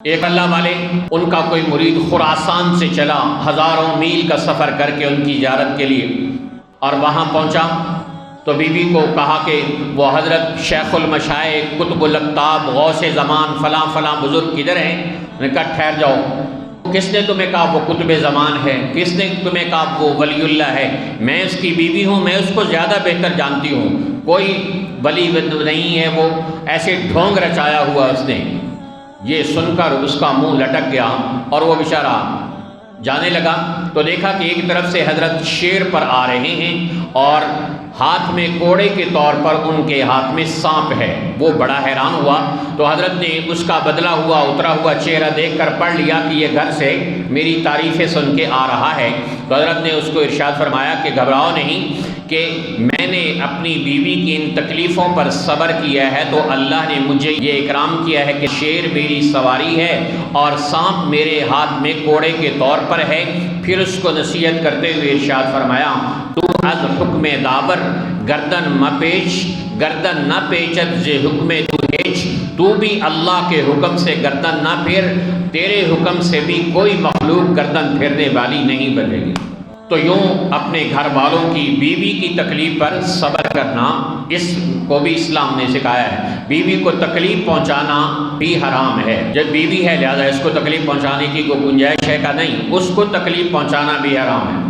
ایک اللہ والے، ان کا کوئی مرید خراسان سے چلا ہزاروں میل کا سفر کر کے ان کی زیارت کے لیے، اور وہاں پہنچا تو بیوی کو کہا کہ وہ حضرت شیخ المشائخ قطب الاقطاب غوث زمان فلاں فلاں بزرگ کدھر ہیں؟ انہوں نے کہا ٹھہر جاؤ، کس نے تمہیں کہا وہ قطب زمان ہے؟ کس نے تمہیں کہا وہ ولی اللہ ہے؟ میں اس کی بیوی ہوں، میں اس کو زیادہ بہتر جانتی ہوں، کوئی ولی نہیں ہے، وہ ایسے ڈھونگ رچایا ہوا اس نے۔ یہ سن کر اس کا منہ لٹک گیا اور وہ بیچارہ جانے لگا تو دیکھا کہ ایک طرف سے حضرت شیر پر آ رہے ہیں اور ہاتھ میں کوڑے کے طور پر ان کے ہاتھ میں سانپ ہے۔ وہ بڑا حیران ہوا تو حضرت نے اس کا بدلا ہوا اترا ہوا چہرہ دیکھ کر پڑھ لیا کہ یہ گھر سے میری تعریفیں سن کے آ رہا ہے، تو حضرت نے اس کو ارشاد فرمایا کہ گھبراؤ نہیں، کہ میں نے اپنی بیوی کی ان تکلیفوں پر صبر کیا ہے تو اللہ نے مجھے یہ اکرام کیا ہے کہ شیر میری سواری ہے اور سانپ میرے ہاتھ میں کوڑے کے طور پر ہے۔ پھر اس کو نصیحت کرتے ہوئے ارشاد فرمایا، تو از حکم داور گردن مپیش، گردن نہ پیچت زے حکم تو ہیچ، تو بھی اللہ کے حکم سے گردن نہ پھیر، تیرے حکم سے بھی کوئی مخلوق گردن پھیرنے والی نہیں بنے گی۔ تو یوں اپنے گھر والوں کی بیوی کی تکلیف پر صبر کرنا، اس کو بھی اسلام نے سکھایا ہے۔ بیوی کو تکلیف پہنچانا بھی حرام ہے، جب بیوی ہے لہذا اس کو تکلیف پہنچانے کی کوئی گنجائش ہے کا نہیں، اس کو تکلیف پہنچانا بھی حرام ہے۔